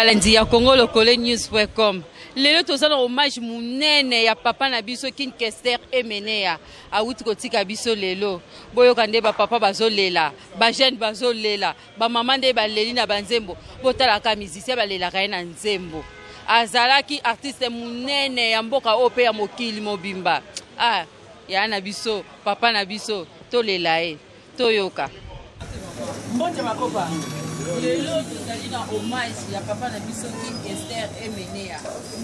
balandi ya Congo Lokole News.com. Lelo tozana hommage munene ya papa na biso King Kester Emenea awuti kotika biso lelo. Boyo kande ba papa bazolela, ba jeune bazolela, ba mama nde baleli na banzembo, botala ka musicien balela ka na nzembo. Azalaki artiste munene ya mboka ope ya mokili mobimba. Ah, ya na biso, papa na biso, tolela toyoka. Mbonje makopa. Lelo tozali na hommage ya papa na biso King Kester Emenea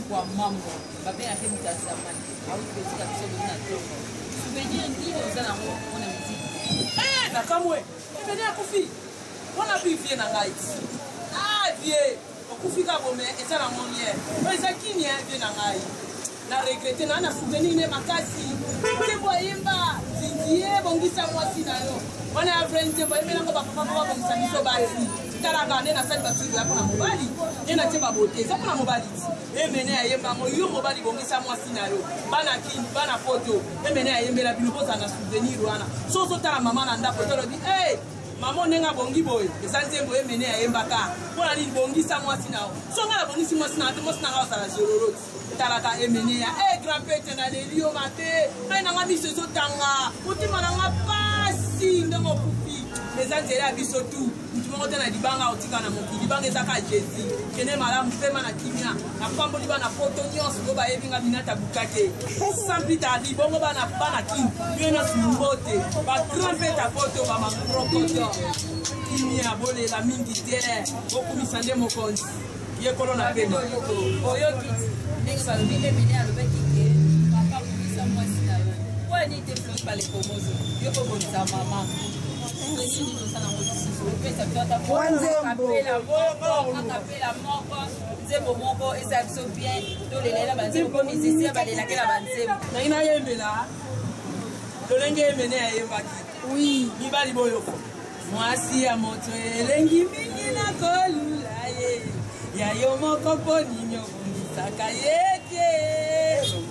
kwa mambo babe ya kemita zamani au kotika biso na tongo souvenir ndio uzana mona muziki na kamwe Emenea kufi wana bivie na ngai vie okufika bome ezana monie eza kinya vie na ngai na regretter na souvenir ne makasi tembo yimba zingie bongisa mwasi nayo wana ya friend tembo Emenea ngo papa bongisa biso basi Karagane na sali basubi hapo na mobali ena cheba bote za kuna mobali Emenea yemba mo yo mobali bongisa mwasi nayo bana kini bana photo Emenea yembela biloboza na souvenir wana so tala mama na ndako to lobi mama nenga bongi boy esanzembo Emenea yembaka bona ni bongisa mwasi nayo so ngala bongisi mwasi nayo mwasi nayo sala jororoti tala ka Emenea grand pete na lelio mate na nga biso zo tanga utima na nga pasi ndongo kufi ezanzela biso tu Mtu na dibanga otika na mokili dibanga ezaka Jésus kene malamu pema na kimia na pambo liba na photo nyonso go ba yebinga binata bukake sans plus tarder bongo bana kin yena sumbote ba grand fête à photo ba makrokoto kimia bole la mingi terre okumisa nde mokonzi ye kolo na pema oyo kiti ndinga bile bile alobeki ke papa kumisa mwasi na yo kwa ni te plus pas les pomozo yo ko bonza mama Oui, Mibali Boyo. Mwasi ya moto elengi mingi na kolula ye. Ya yo moko poni nyobundisaka yeke.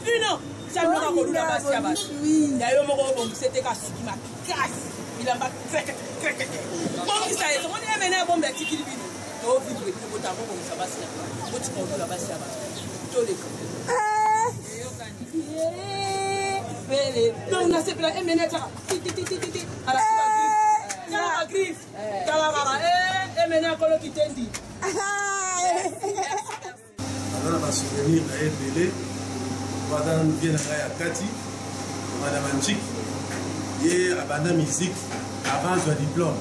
Fino, chamno ka kolula basi ya basi. Ya yo moko bongisete ka siki makasi. Ilamba kreke. Bongisa yeto, moni Emenea bombe tikili bino. To vibre ko bota ko bongisa basi ya. Boti ko kolula basi ya basi. To le ko. Yo kani. Bele. Donc na sepela Emenea taka. Ala la griffe. Kalabara Emenea kolo kitendi. On a souvenir na ebele. Pendant bien na ya kati. Madame Anchik. Et abanda musique avant son diplôme.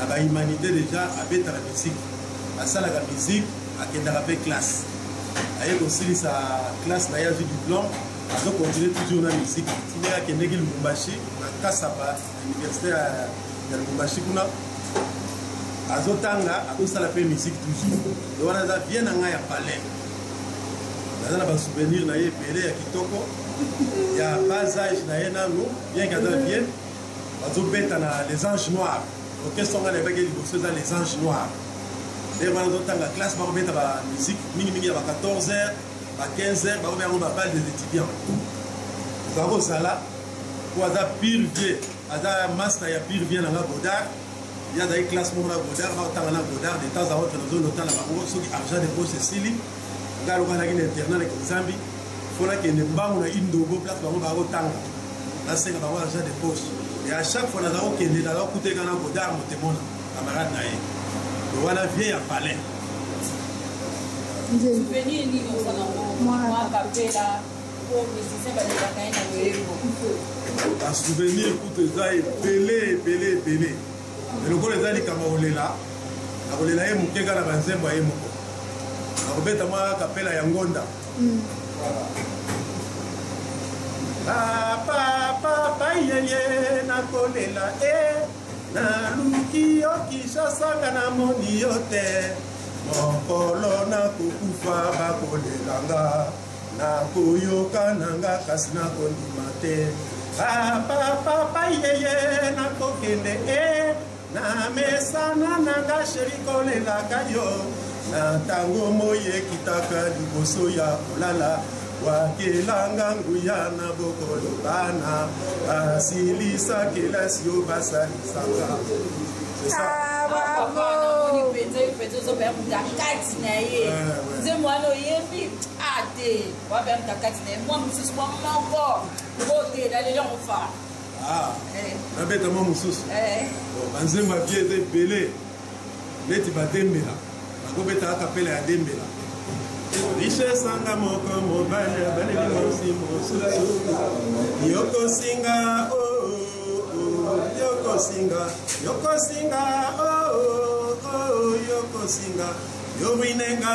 La humanité déjà avait la musique. La salle de la musique a fait classe. Elle a aussi sa classe n'a eu diplôme. Elle a continué toujours la musique. Il y a qui n'est Lubumbashi, la Kasaba, l'université de Lubumbashi kuna. Azotanga a aussi la musique toujours. Et on a bien en a palais. On a un souvenir na ye belé ya kitoko. Il y a bas âge bien qu'elle vienne, les anges noirs. Ok, sont les anges noirs. Et dans la classe, on va la musique, minimum à 14h, à 15h, on va balle des étudiants. Nous avons ça là, pour avoir pire vieux, avoir master, il y a pire vieux dans la Godard. Il y a des classes pour la Godard, on va la Godard, de temps à autre, nous avons l'argent de poche, c'est Sili. On a l'internat avec Zambie. Il faut que nous ayons une double place pour nous tanga. Là, c'est qu'on a l'argent de poche. Et à chaque fois, nous avons que nous avons coûté un peu d'armes, camarade naïe. Nous avons vieille à palais. Souvenir ni moi capella pour musicien un souvenir pour tes aïe belé. Mais le gars les aïe comme on est là, on est là et mon kega la banzemba et mon. On va mettre capella yangonda. Papa yeye na kolela na luki okishasanga na moni yote mokolo na kukufa bakolelanga na koyoka nanga kasi na kondima te papa yeye na kokende na mesana nanga sheri kolelaka yo na ntango moye kitaka liboso ya kolala Wakilanga nguya na bokolo bana asilisa kelasi yo basalisanga. C'est ça. so pe mutakati na ye nzembo ano yebi ate wa pe mutakati na moi mususu kwa moko bote la lelo fa na beta mo mususu banzembo vie de belé neti badembela bakobeta akapela ya dembela Riche sanga moko mobile bale mosi mosusu yoko singa yoko singa yoko singa yo winenga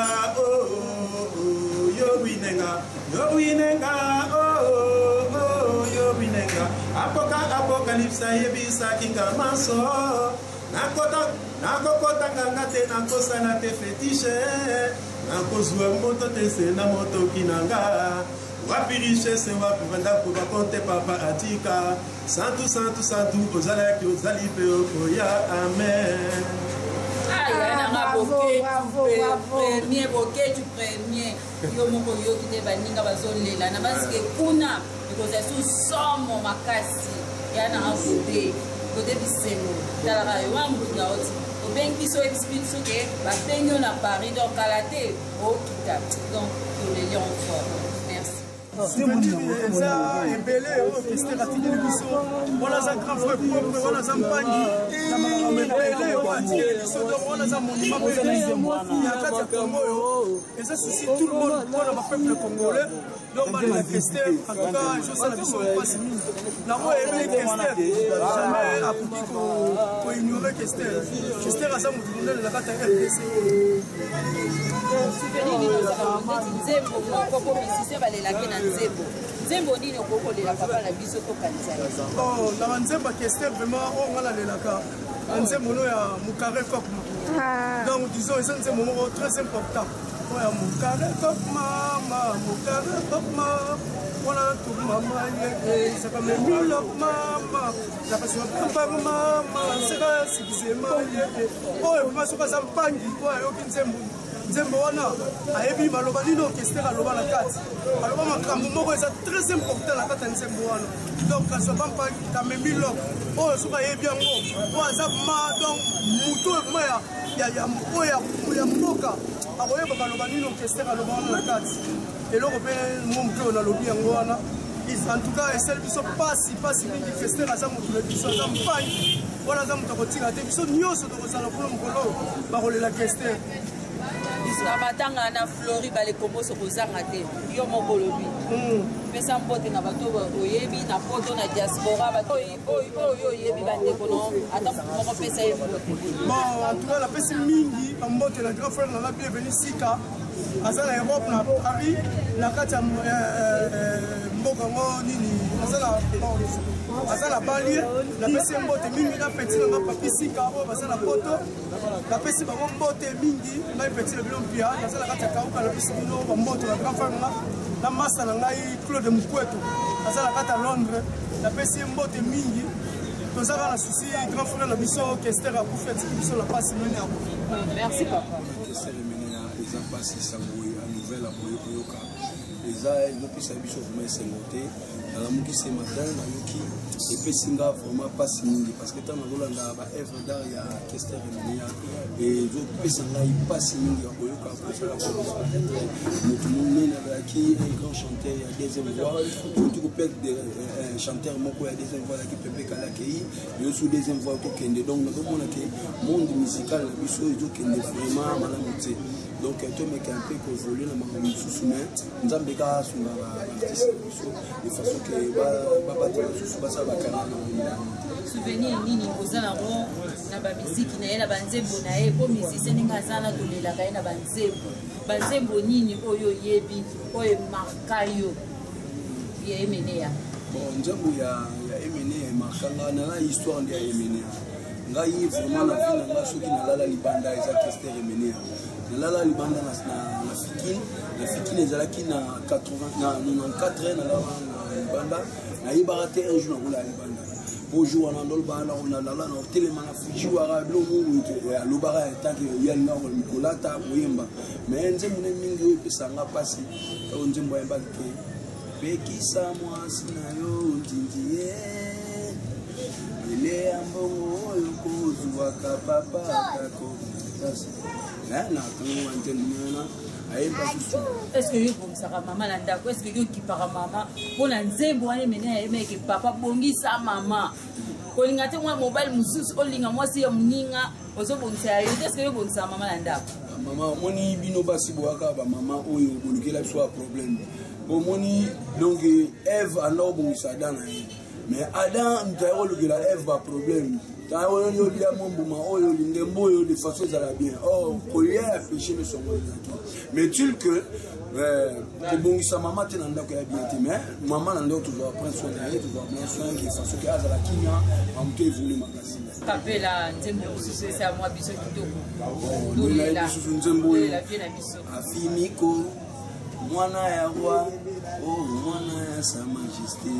apocalypse yebisa kinga manso nakokota nganga te nakosala te fetishe nakozwa moto te se na moto kinanga wapi richesse wapi vandako bakonte papa atika santu ozalaki ozali pe okoya amen. Premier bouquet du premier yo moko yo kite baninga bazolela na basike kuna because asu somo makasi yana ngabode côté bisengo talaka yo amutunga oti obengi so explique so que bapengo na Paris donc kalaté au kita donc le lion fort. Merci. Eza ebele orchestre atindi biso wana za grand frère propre wana za mpangi ebele atindi biso donc wana za monument ya kati ya Congo eza souci tout le monde pour le peuple congolais donc bali orchestre en tout cas je sais la biso passe na mo ebele orchestre jamais apuki ko ignorer orchestre aza mutunde la kati ya RDC nzembo moko musicien balelaki na nzembo nini okokolela papa na biso tokanisa na nzembo orchestre vraiment oyo nga nalelaka na nzembo no ya mukare kopma donc disons eza nzembo moko très important oyo ya mukare kopma wana tumama ye saka memilo mama zakasiwa papa mama saka sikizema ye oyo vraiment soka za mpangi oyo yoki nzembo wana ayebi maloba nini orchestre aloba na kati aloba makambo moko eza très important na kati ya nzembo wana donc asoba mpangi kamemi loko oyo soki ayebi yango oyo aza ma donc mutu oyo ya mboka akoyeba baloba nini orchestre aloba wana na kati eloko mpe mo motu oyo nalobi yango wana en tout cas esali biso pasi mingi orchestre aza motu na biso aza mpangi wana aza moto akotika te biso nyonso tokozala kuna mokolo bakolela orchestre na matanga na Flori balekomboso kozanga te yo moko lobi pesa mbote na bato oyebi na poto na diaspora bato oyo oyebi bandeko no ata moko pesa yebi bon en tout cas la pesa mingi mbote na grand frère na la bienvenue Sika aza na Europe na Paris na kati ya mboka ngo nini aza na balie napesi mbote mingi na peti na papi Sika oyo baza na poto napesi bango mbote mingi ngai peti na bino mpia naza na kati ya kauka napesi bino bambote na grand frère na masa na ngai Claude Mukweto aza na kati ya Londres napesi mbote mingi tozaka na susi grand frère na biso orchestre akufi atiki biso la pasi mingi yako. Merci papa. Eza pasi sango ya nouvelle aboye koyoka eza elopesa biso vraiment esengo te nalamukisi matin nayoki epesinga vraiment pasi mingi parce que ntango nazolanda ba œuvre d'art ya orchestre Remenia ezopesa ngai pasi mingi ya koyoka kosala motu monene azalaki un grand chanteur ya deuxième voix surtout koperdre chanteur moko ya deuxième voix azalaki Pepe Kalakei yosu deuxième voix tokende donc nazomona ke monde musical na biso ezokende vraiment malamu te donc to mec un peu évoluer na makambo mosusu mais nzambe ka sunga ba artiste biso de façon que ba batela susu basa bakana na souvenir nini kozala ro na ba musique na ye na banzembo na ye ko musicien ninga sana tolela ka ye na banzembo nini oyo yebi oyo markayo ya Emenea bon nzembo ya Emenea markanga na la histoire de Emenea ngai vraiment na vie na soki na lala libanda eza orchestre Emenea nalala libanda na fikine ezalaki na 94 na libanda nayebaka te un jour nakola libanda bonjour wana ndolobaka nalala na hotelema na fujiwaka bilo mungu alobaka etanke yalinga mikolata koyemba mais nzembo ne mingi oyo epesanga mpasi oyo nzembo ayembaki ke pekisa mwasi na yo ndindi ye ele ya mbongo oyo kozwaka papa kako place mais na tango antenne est-ce que vous avez maman là est-ce que vous qui para maman pour la nzembo ane mena meke papa bongi sa maman ko linga te moi mobile mususu o linga moi si ya muninga ozo bonisa est-ce que vous bonisa maman là maman moni bino basi boaka ba maman oyo bolukela biso a problème bon moni donc Ève anda obongisa Adam na ye mais Adam ntayo lukela Ève ba problème ta oyo lia mombuma oyo lingembo oyo de façon ça va bien oh collier a péché le son mais tu que obongisa maman te nanda ko ya bien te mais maman nanda toujours prendre soin de toujours bien soin qui façon que azala kinya amte vulu makasi kapela nzembo susu c'est à moi biso kitoko la nzembo la vie na biso afimiko mwana ya roi oh mwana ya sa majesté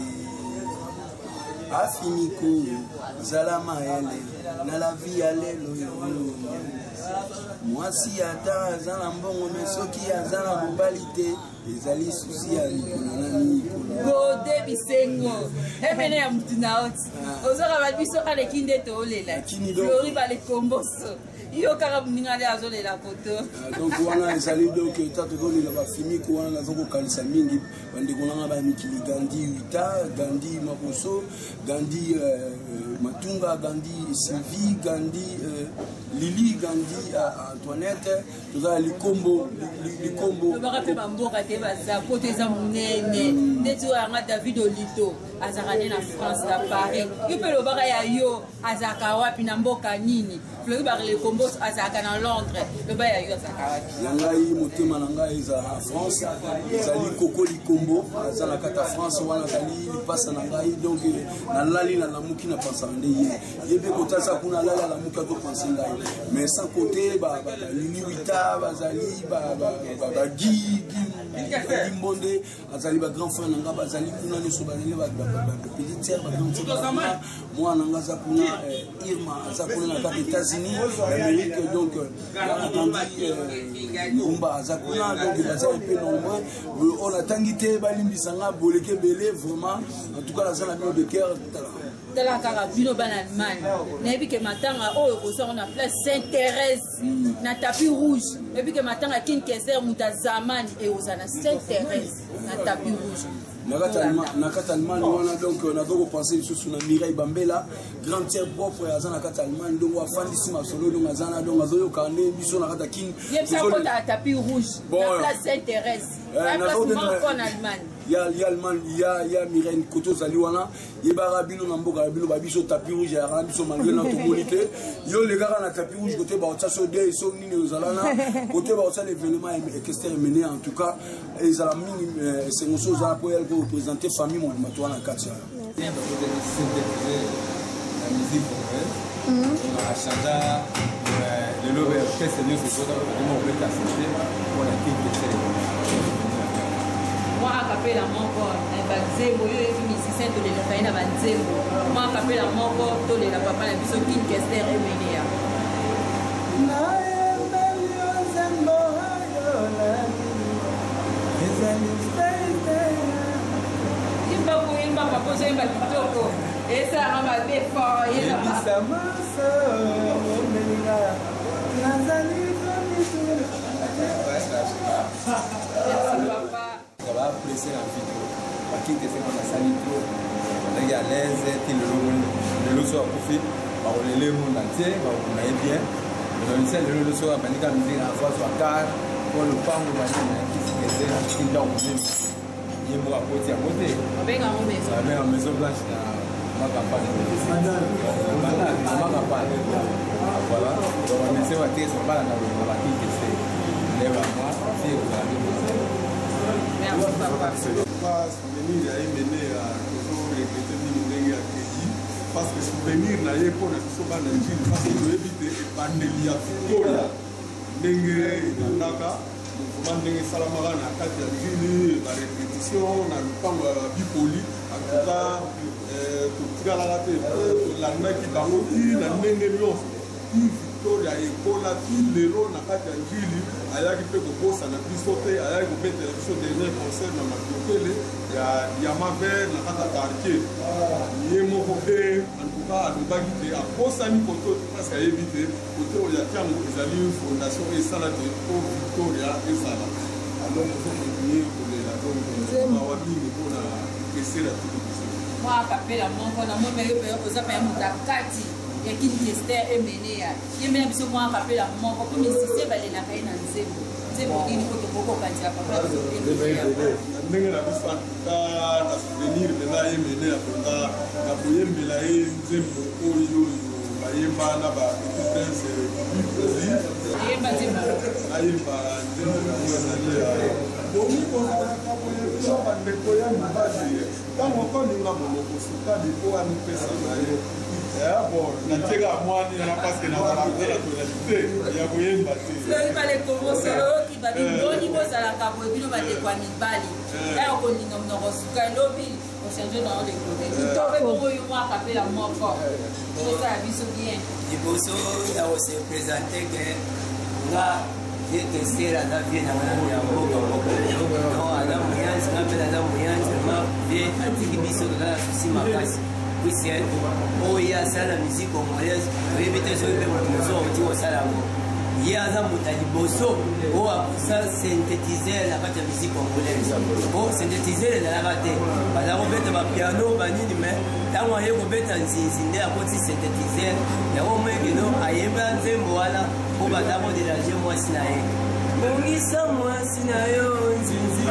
afimiko zalama ele na la vie ya lelo mwasi ata azala mbongo mesoki azala mobali te ezali susi ya nani gode bisengo emene ya mutuna oti ozoka babiso kale kinde to olela flori bale komboso yo kaka muninga le azolela poto donc wana ezali donc tato kolela bafimiko wana nazoko kalisa mingi bandeko nanga ba mikili Gandhi Wita Gandhi Makoso Gandhi Matunga Gandhi Sylvie Gandhi Lili Gandhi Antoinette toza likombo bakape bamboka te baza poto eza monene ndeti oyo yanga David Olito azaka ne na France na Paris ipe lobaka ya yo azaka wapi na mboka nini flori bakele komboso azaka na Londres loba ya yo azaka wapi yangai motema na ngai eza na France ezali koko likombo aza na kata France wana azali lipasa na ngai donc nalali na lamuki na pansa nde ye yebe kotasa kuna lali na lamuki akopanse ngai mais sans côté Lili Wita bazali Guy Mbonde azali ba grand frère nanga bazali kuna nyonso bazali ba petite sœur ba grande sœur moi nanga za kuna Irma aza kuna na kati États-Unis Amérique donc attendu Kumba aza kuna donc bazali pe nombreux on attendu te balimbisa nga boleke belé vraiment en tout cas la zone de cœur la carabino ban Allemagne nayebi ke matanga oyo kozonga na place Sainte-Thérèse na tapis rouge nayebi ke matanga Kinkeser mutazamani e ozana Sainte-Thérèse na tapis rouge na kata Allemagne wana donc on a donc pensé sur na Mireille Bambela grande sœur propre ya zana kata Allemagne donc afandisi masolo donc azana donc azoyo kande biso na kata king yebisa kota tapis rouge na place Sainte-Thérèse na place en Allemagne ya Allemagne ya Mireille koto zali wana yebara bino na mboka bino ba biso tapis rouge ya randi so malgré na tomonité yo le gars na tapis rouge côté ba otsa so de so nini ozalana côté ba otsa l'événement équestre mené en tout cas ezala mingi c'est une chose à pour elle représenter famille mon matou na katia la musique on a changé le lobe orchestre nous c'est ça on peut t'assister pour la fille moi acapella moko na banzembo yo efi musicien to le faina banzembo moi acapella moko to le papa na biso Kinkeser emenea na melio zembo yo la imba papa zo imba kitoko esa ngamba defo yesa samasa melinga nazali komitu papa ça va presser la vidéo parce que c'est comme ça nitro on est à l'aise le loso a profité par le monde entier on est bien on sait le loso a banika musique à fois sur car pour le pango machine qui c'est dans il moi à côté avec en maison blanche ma campagne voilà donc on essaie de faire ça par la qui c'est lève à moi si vous avez merci papa souvenir ya emene ya tozoregrete nini ndenge ya keyi parce que souvenir na ye mpona biso bana njili parce que toyebi te ebandeli ya victoria ndenge ebandaka mouvement ndenge esalamaka na kati ya njili barépétition na lupango ya bipoli antuka totikalaka te tolandaki bango ti na ndenge nyonso victoria ekola ti lelo na kati ya njili ayaki mpe kobosana biso te ayaki kobetela biso dernier concert na makiokele ya maver na kati ya quartier ye moko mpe antuka alobaki te akosani koto parce ayebi te kote oyo ya ntango ezali fondation esala te po victoria esala alors ozokontinue kolela donc mawa mingi mpona esela tuku biso mwa kapela moko na mwa meyo pe oza pa ya mutakati ya kini Kester emene ya yemena biso mwa kapela moko po misise balelaka ye na nzembo nzembo nini po tokokokati ya papa ndenge na biso atuka na souvenir mpena emene ya mpenza na koyembela ye nzembo oyo bayemba na bapetit prince ayemba nzembo ezali ya bomikozalaka boyebisa bandeko ya mibali ntango okolinga monoko sukali mpo amipesa na ye bon natieka mwani na paske nazala tonalité ya koyemba te soki balekobosoloki babiboni bozalaka boye bino bandeko ya mibali ya okolinga monoko suka elobi ochange na olekode tope bongo yo mwa kapela moko osala biso bien liboso ya kose présente ke nga Kester aza vie na ngana ya mboka moko aza moyanzi nga mpe aza moyanzi ma vie atiki biso toza na susi makasi puisque oyo asala musique congolaise oyebi te soki mpe moto mosusu oti kosala yango ye aza moto ya liboso oyo akosa synthétiseur na kati ya musique congolaise o synthétiseur ezalaka te baza kobeta bapiano banini me ntango aye kobeta nzinzi nde akoti synthétiseur yango moyekeno ayemba nzembo wana mpo baza kodelange mwasi na ye bongisa mwasi na yo nzinzi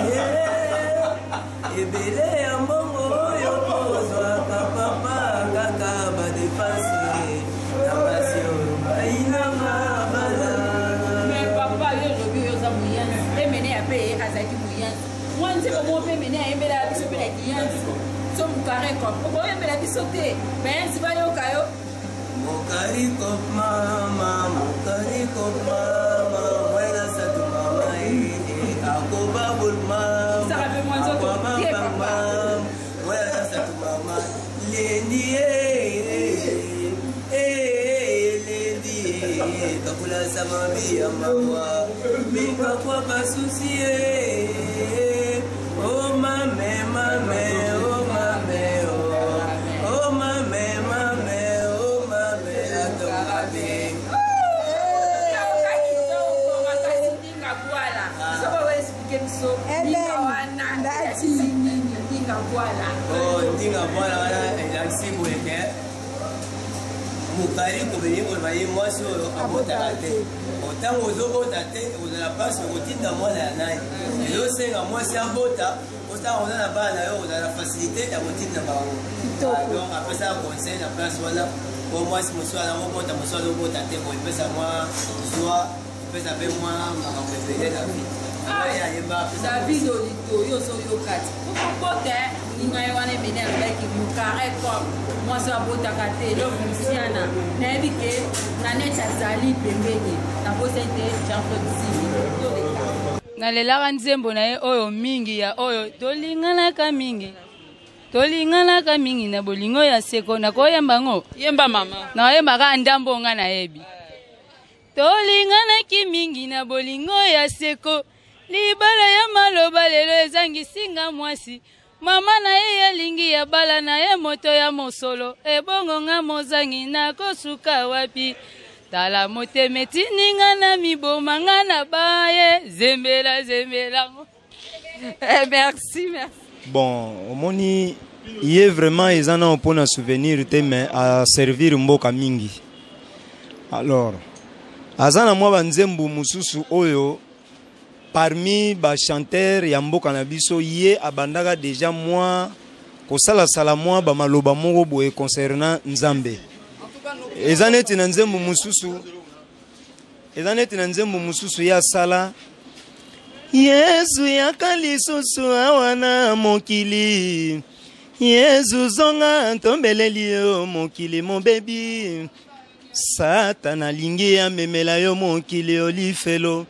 ebele ya mbongo oyo kozwaka papa kaka badepanse na basi oyo bayinanga bala me papa yo lobi oyo oza moyanzi emene ya mpe ye azalaki moyanzi mwa nzembo mo mpe emene ayembela biso mpe na kiyanzi so mokareko okoyembela biso te bayanzi bayoka yo mokariko mama mwela satu mama akobabul mama akwamapama mwela satu mama lendi lendi kakula samabi ya mawa mikakwa basusi oh mame mame oh mame oh mame mame ndinga bwana wana elakisi boye ke mokariko belingo baye mwasi oyo abotaka te ntango ozobota te ozala mpasi okotinda mwana ya nani ezosenga mwasi abota otanga oza na bana na yo ozala facilité ya kotinda bango donc apesaka conseil na place wana po mwasi mosu azobota mosu azobota te bo epesa mwa zwa epesa mpe mwa makambo ebele na vie david olito yo so yokati okobota ninga ye wana emene alobaki mokare comme mwasi abotaka te eloko mosiana nayebi ke na neti azali pembeni nabosa ete jean-claude sili nalelaka nzembo na ye oyo mingi ya oyo tolinganaka mingi na bolingo ya seko nakoyemba ngo yemba mama nakoyembaka ndambo nga nayebi tolinganaki mingi na bolingo ya seko libala ya maloba lelo ezangisinga mwasi mama na ye alingi ya bala na ye moto ya mosolo ebongo nga mozangi nakosuka wapi tala moteme tininga na miboma nga na baye zembela merci bon omoni ye vraiment eza na mpona souvenir te mais a servir mboka mingi alors aza na mwa banzembo mosusu oyo parmi bachanteur ya mboka na biso ye abandaka deja mwa kosalasala mwa bamaloba moko boye concernant nzambe eza neti na nzembo mosusu ya sala yesu yaka lisusu awa na mokili yesu zonga ntombeleli yo mokili mobebi satana alingi amemela yo mokili olifelo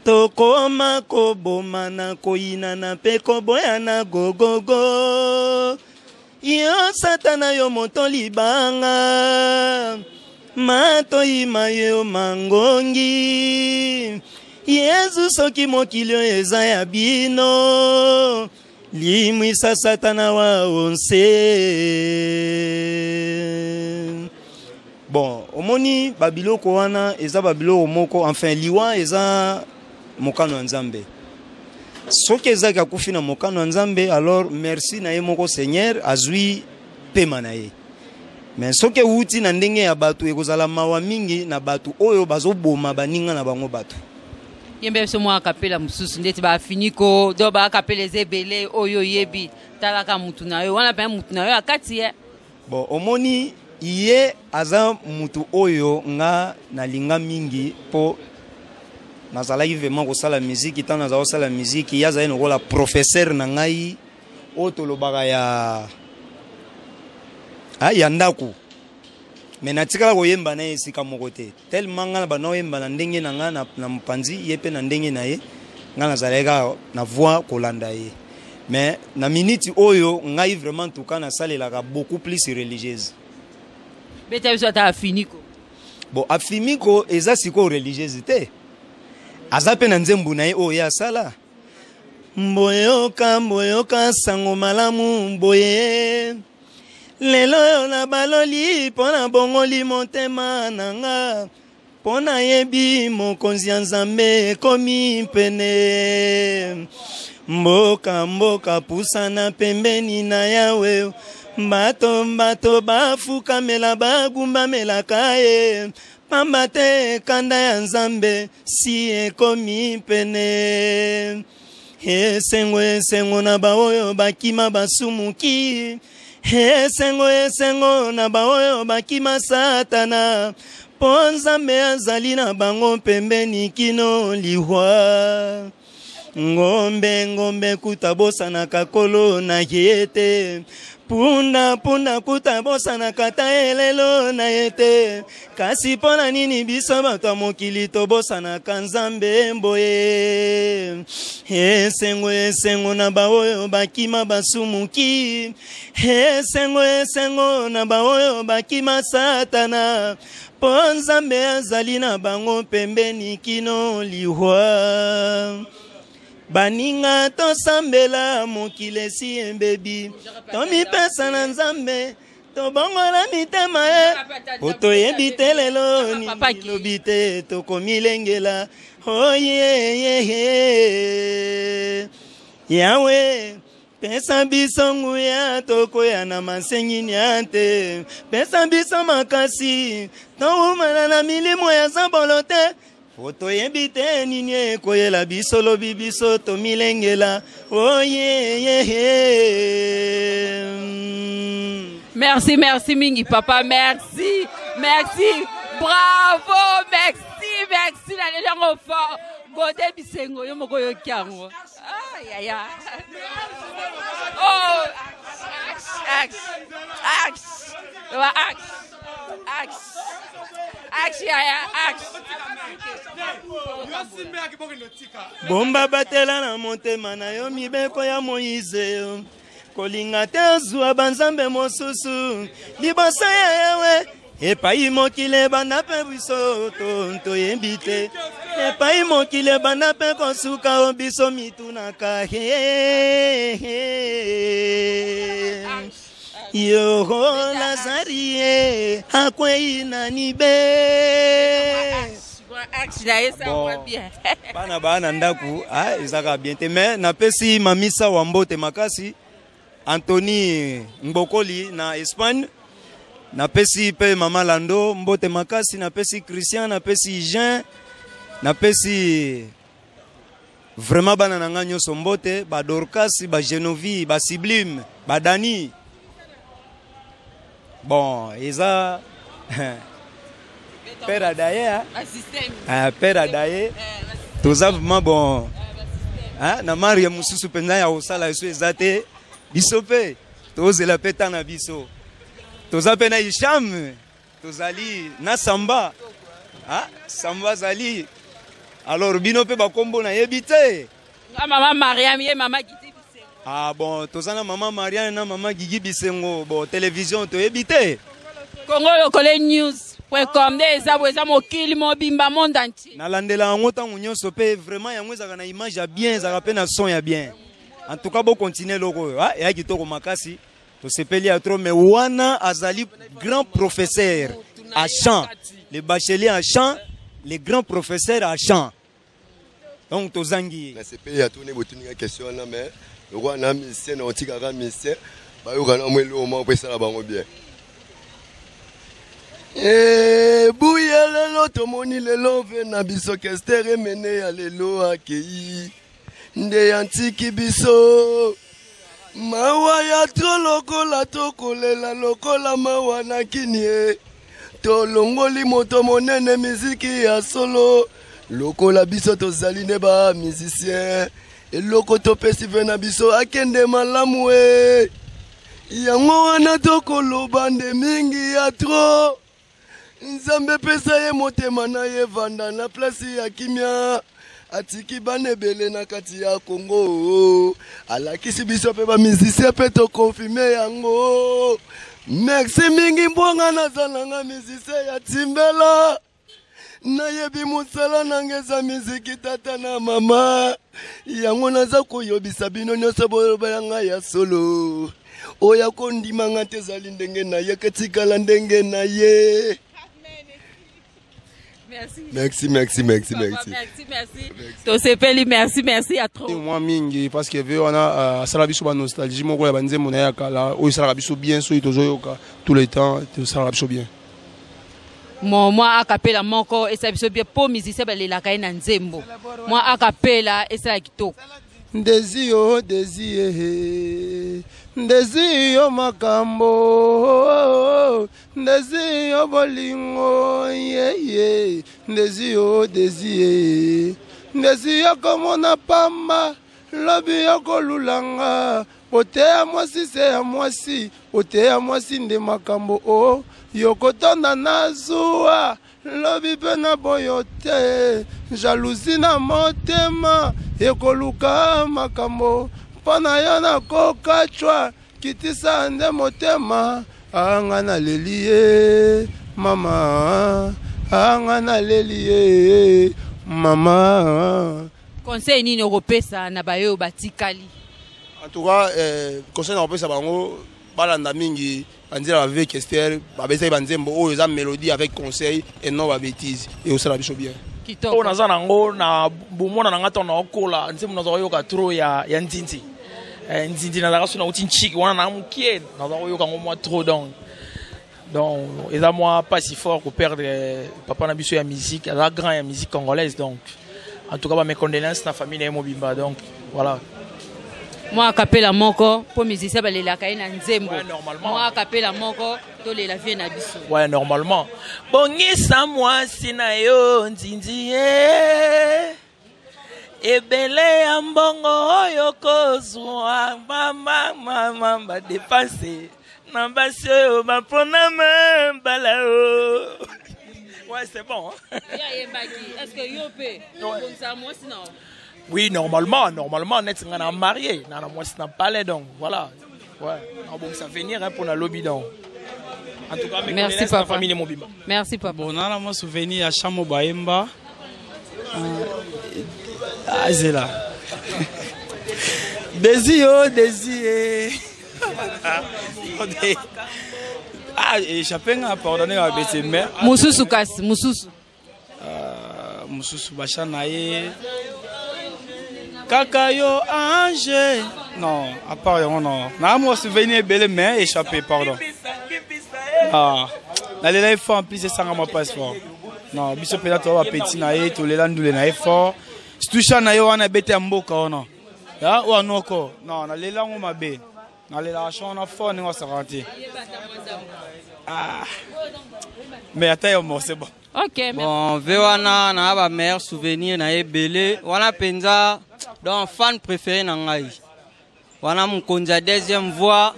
tokoma kobomana koyinana mpe koboyana gogogo yo satana yo moto libanga matoi mayo mangongi Yesu soki mokili oyo eza ya bino limwisa satana wa onse. Bon, omoni babiloko wana eza babiloko moko, enfin liwa eza mokano nzambe. Soki eza kakufi na mokano nzambe, alors merci na ye moko Seigneur azui pema na ye. Mais soki wuti na ndenge ya batu ekozala mawa mingi na batu oyo bazoboma baninga na bango batu. Yembe so mwa kapela mususu ndeti ba finiko do ba kapela zebele oyo yebi talaka mutu na yo wana pe mutu na yo akati ye. Bon, omoni iye aza mutu oyo nga nalinga mingi po nazalaki vraiment kosala miziki tant naza kosala miziki ya zali nokola professeur na ngai oyo tolobaka ya ndaku. Mais natikala koyemba na ye esika moko te tellement nga na banaoyemba na ndenge na nga na mopanzi ye mpe na ndenge na ye nga nazalaka na voix kolanda ye. Mais na minute oyo ngai vraiment tuka nasalelaka beaucoup plus religieuse. Beta biso ata afiniko. Bon, afiniko eza siko religieuse te. Aza pe na nzembu na ye oyo asala. Mboyoka sango malamu mboye. Lelo yo na baloli pona bongoli motema nanga. Pona yebi mokonzi ya Nzambe komi pene. Mboka pusana pembeni na yawe. Bato bafukamela bagumba kaye. Pamba te kanda ya Nzambe si ekomi pene. Esengo na baoyo bakima basumuki. Esengo na baoyo bakima satana. Po Nzambe azali na bango pembeni kino liwa. Ngombe kutabosa na kakolo na yete. Punda kuta bosa na kata elelo na yete. Kasi pona nini biso bato mokili to bosa na kanzambe mboye. Esengo na baoyo bakima basumuki. Esengo na baoyo bakima satana. Po Nzambe azali na bango pembeni kino liwa. Baninga to sambela mokile si embebi to mi pesa na Nzambe to bongola mitema e oto yebite lelo ni lobite to komilengela oye yawe pesa biso nguya to koya na masengi nyante pesa biso makasi to umana na milimo ya zabolote Foto yebite ninye koyela biso lobi biso to milengela Merci mingi papa, merci bravo, merci la légende fort Godé bisengo yo moko yo kiango Oh Bomba batela na motema na yo mibeko ya Moïse kolinga te zwa banzambe mosusu liboso ya yawe epai mokile banda pe biso to yembite epai mokile banda pe kosuka o biso mitunaka Yo Lazarie akwei nanibe bana ndaku ezaka bien te mais napesi mamisa wa mbote makasi Anthony Mbokoli na Espagne napesi pe mama Lando mbote makasi napesi Christian napesi Jean napesi vraiment bana nanga nyoso mbote ba Dorcas ba Genovi ba Sublime ba Dani. Bon, eza Père Adaye, Père Adaye, tout ça vraiment bon. Na Maria mususu penza ya osala eso ezate bisope, tozela peta na biso. Toza pena Isham, tozali na Samba. Samba zali. Alors bino pe ba kombo na yebite. Maman Mariam ye mama Gigi bon, tozana maman Mariam na maman Gigi Bisengo, bon télévision to yebite. Congo Lokole News. comme des eza mokili mobimba monde entier. Nalandela yango tango nyonso pe vraiment yango ezaka na image ya bien, ezaka pe na son ya bien. En tout cas bon continuer loko ya kitoko makasi to sepeli ya trop mais wana azali grand professeur à chant, les bacheliers à chant, les grands professeurs à chant. Donc to zangi. Na sepeli ya tourner botuni question na mais le roi na musicien na otikaka musicien ba yo kana mwelo au moins pesa la bango bien. Bouya lelo tomoni lelo vena biso kestere mene ya lelo akei nde antiki biso mawa ya tro lokola tokolela lokola mawa na kinie tolongoli moto monene miziki ya solo lokola biso tozali ne ba musicien eloko topesi vena biso akende malamu e yango wana tokoloba nde mingi ya tro Nzambe pesa ye motema na ye vanda na place ya kimia atiki banebele na kati ya Congo alakisi biso pe ba musicien pe to confirmer yango merci mingi mbonga nazalanga musicien ya timbela na yebi musala nangeza muziki tata na mama yango naza koyobisa bino nyonso boloba yanga ya solo oya kondimanga tezali ndenge na ye ketikala ndenge na ye. Merci. Tosepeli merci à trop. Moi mingi parce que on a sala biso ba nostalgie moko ya banzembo na ya kala o sala biso bien so itozoyoka tout le temps to sala biso bien. Moi akapela moko esa biso bien po musicien balela kai na nzembo. Moi akapela esa kitoko. Ndezio Ndezio makambo Ndezio bolingo Ndezio Ndezio komona pamba lobi yoko lulanga otea mwasi se ya mwasi otea mwasi nde makambo o yoko tonda nazua lobi pena boyote jalousie na motema ekoluka makambo mpona yo na kokachwa kitisa nde motema anga na lelie mama anga na lelie mama. Conseil nini okopesa na bayo batikali? En tout cas conseil na kopesa bango balanda mingi andira avec Esther babesa banzembo oyo eza mélodie avec conseil et non ba bêtise et osala biso bien. Kitoko naza nango na bomona nanga tona okola nzembo naza yoka trop ya nzinzi nzinzi na la sona uti nchiki wana na mukie naza yoka ngo trop donc et là moi pas si fort pour perdre papa na biso ya musique la grand ya musique congolaise donc en tout cas mes condoléances na famille na Mobimba donc voilà. Moi akapela moko po musicien balela kai na nzembo. Ouais, normalement. Moi akapela moko to lela vie na biso. Ouais, normalement. Bongisa moi sina yo nzinzi ebele ya mbongo oyo kozwa mama ba dépenser na basi oyo bapona mbala o. Ouais, c'est bon. Est-ce que yo pe bongisa moi sina? Oui, normalement, net on a marié, na moi c'est pas palais donc voilà. Ouais, bon ça venir hein, pour la lobby donc. En tout cas, merci papa. Famille de Mobimba. Merci papa. Bon, on a mon souvenir à Chamo Baemba. Azela. Désir. Ah, échappé à pardonner à bêter mais. Mususu kasi, mususu. Mususu bachanaye. Kakayo ange. Non, à part non. Na moi souvenir belé mais échappé pardon. Ah, la lela fort en plus c'est ça ma passe fort. Non, biso pela to ba petit na ye to lela ndule na fort. Stusha na yo wana bete mboka ono. Ya wa noko. Non, na lela ngo mabe. Na lela chona fort ni wa sarati. Ah. Mais attends moi c'est bon. OK. Bon, vewana na ba meilleur souvenir na ebele. Wana penza donc fan préféré na ngai. Wana mkonza deuxième voix.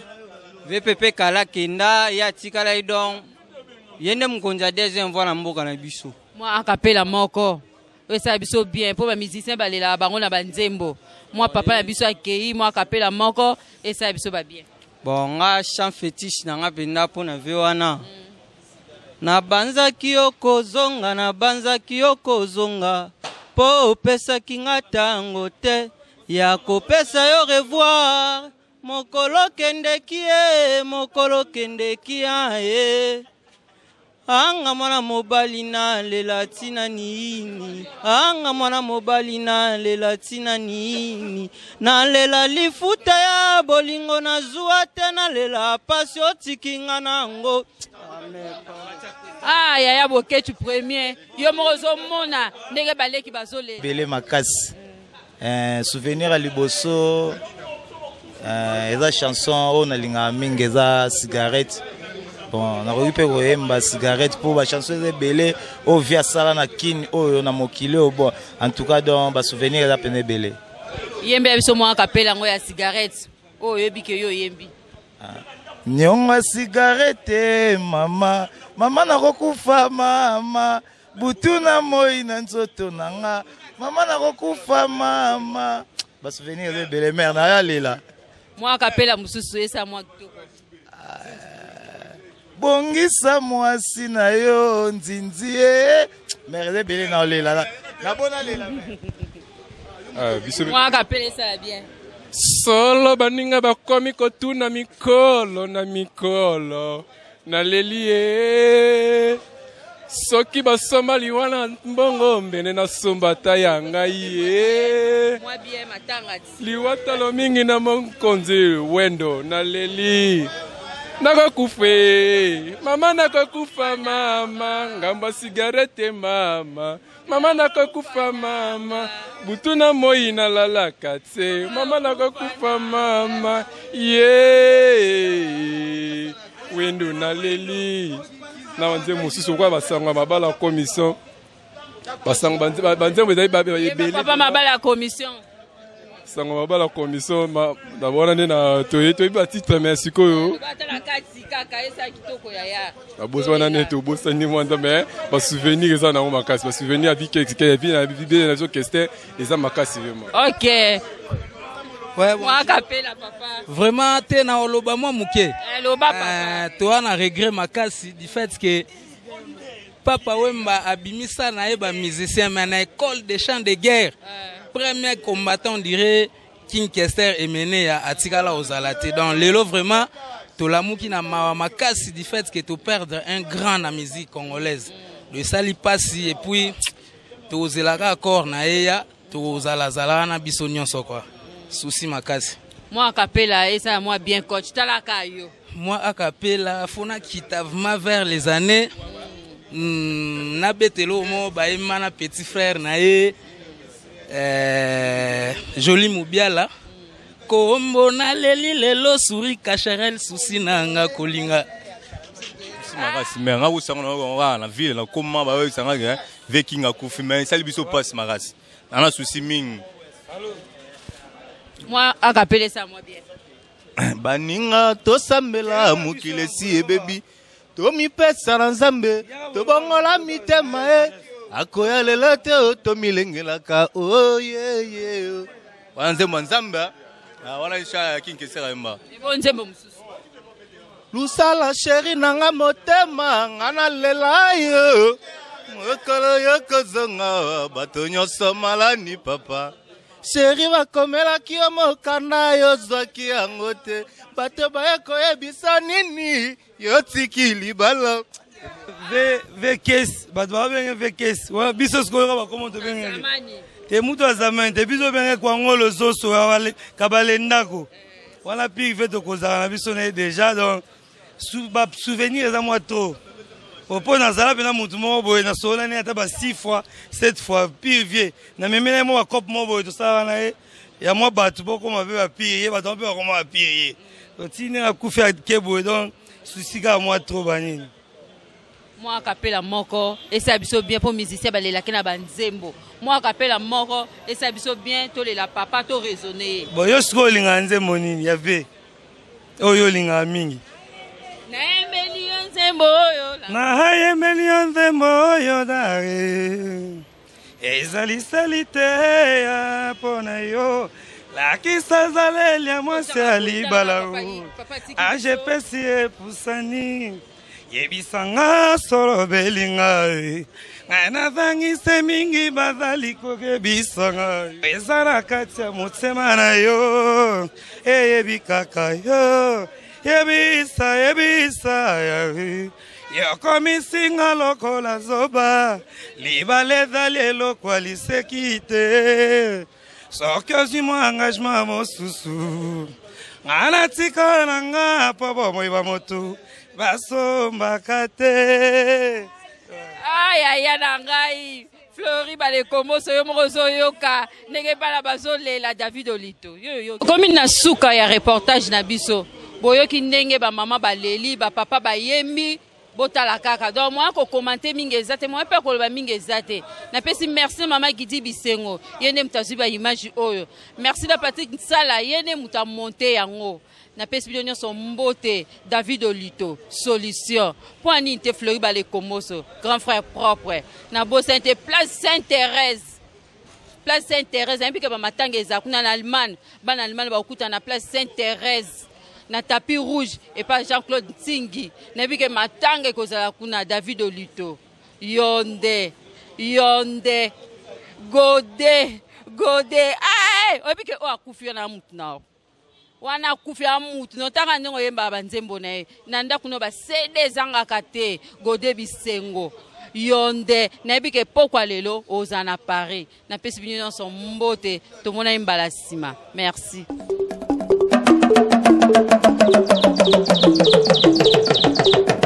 VPP kala kenda ya tikala idong. Yende mkonza deuxième voix na mboka na biso. Moi akapela moko. Esa biso bien pour ba musicien balela bango na banzembo. Moi papa na biso akei, moi akapela moko esa biso ba bien. Bon nga chant fétiche na nga penda pona vewana. nabanzaki yo kozonga po opesaki nga ntango te ya kopesa yo revoir mokolo kendeki ye anga mwana mobali na lela tina nini na lela lifuta ya bolingo na zuwa te na lela pasi otikinga nango yaya boketu premier yo moko mona ndenge baleki bazole bele makasi souvenir à liboso eza chanson oyo nalinga mingi eza cigarette bon nakoki mpe koyemba cigarette mpo bachanson eza ebele oyo vi asala na kini oyo na mokili oyo bon en tout cas donc basouvenir eza pene ebele yembe ya biso mwa kapela yango ya cigarette oyo oyebi ke yo oyembi nyonga cigarette mama nakokufa mama butu na moi na nzoto na nga mama nakokufa mama basouvenir eza ebele mer nayalela mwa kapela mosusu esa mwa kitoko bongisa mwasi na yo nzinzi mer eza ebele na olela nabona lela mwa kapela esala bien solo baninga bakomi kotuna mikolo na mikolo naleli ye soki basomba liwana mbongo mbene nasomba ta ya ngai ye liwatalo mingi na monkonzi wendo naleli nakokufe mama nakokufa mama ngamba sigarete mama nakokufa mama butu na moi nalalaka te mama nakokufa mama ye wendo naleli na banze mosusu kwa basangwa mabala commission basangwa banze ezali ebele papa mabala ya commission sangwa mabala commission dabona nde na toyebi batitre mais sikoyo babosi wana nde tobosani mwanda mais basouvenir eza nango makasi basouvenir ya vi na biso kester eza makasi vraiment ok vraiment te na oloba mwa muke toa na regret makasi du fait que papa Wemba abimisa na ye ba musicien mais na école de chant de guerre premier combattant on dirait King Kester Emené à atikala ozalate donc lelo vraiment tolamuki na mawa makasi du fait que tu perdre un grand na musique congolaise de sali pasi et puis tozelaka accord na eya tozalazala na biso nyonso quoi souci makasi moi acapella et ça moi bien coach talaka yo moi acapella fona kitavement vers les années na betelo mo ba imana petit frère na ye Joli Mubiala kombo na leli lelo suri kacharel souci nanga kolinga makasi mais nga usanga na ville na koma ba usanga ke vekinga kufi mais sali biso passe makasi na souci mingi moi acapella ça moi bien baninga tosambela mukile si ebebi tomi pesa na nzambe tobongola mitema akoya lelo te tomilengelaka oyeye wanze mwanzambe wana isha kinkesera yemba ibonzembo mususu lusala sheri nanga motema ngana lela yo mokolo yokozonga bato nyonso malani papa sheri bakomelaki yo mokanda yo zwaki yango te bato baya koyebisa nini yo tiki libala vekesi bato babenge vekesi wana biso sikoyo bakoma tobengeli te mutu azamani te biso benge kwangolo zoso kabale ndako wana pire fe tokozala na biso na ye déjà donc basouvenir eza mwa trop mpo nazala mpena mutu moko boye nasolani ata ba 6 fois 7 fois pire vie namemela ye mwa bacope moko boye tosalaka na ye ya mwa bato bokoma mpe bapire ye bato mpe bakoma bapire ye tini akufi ake boye donc susi kaka mwa trop banini moi acapella moko esa biso bien pour musicien balelaki na banzembo moi acapella moko esa biso bien tolela papa to raisonner bon yo sikoyo olingaka nzembo nini ya ve oyo olingaka mingi nayembeli yo nzembo oyo nayembeli yo nzembo oyo dare ezalisali te ya mpo na yo lakisa zaleli ya mwasi ya libala o agepesi epusani yebisanga solo belinga ngai nazangise mingi bazali kokebisanga eza na kati ya motema na yo eyebi kaka yo yebisa yokomisinga lokola zoba libala ezali eloko liseki te soki ozwi mwa engagement mosusu nga natika na nga mpo bomoi ba motu basombaka te ayaya na ngai Flori balekomoso yo moko ozoyoka ndenge bana bazolela David Olito komi na suka ya reportage na biso boyoki ndenge bamama baleli bapapa bayembi botala kaka donc moi ko commenter mingi ezate moi pe koloba mingi ezate na pesi merci mama Gidi Bisengo yene mutazi ba image oyo merci na Patrick Nsala yene muta monter yango na pesi bidonyo son mbote David Olito solution point ni te Flori balekomoso grand frère propre na bo Sainte place Sainte-Thérèse un peu que ba matanga ezakuna na Allemagne bana Allemagne ba okuta na place Sainte-Thérèse na tapis rouge et pas Jean-Claude Ntingi nebi ke matanga kozala kuna David Olito yonde gode ay obi ke o akufia na mutu na wana akufia mutu no tanga ndongo yemba banzembo na ye na ndaku no ba CD zanga kate Gode Bisengo yonde nebi ke pokwa lelo ozana Paris na pesi binyo son mbote to mona imbala sima merci. Thank you.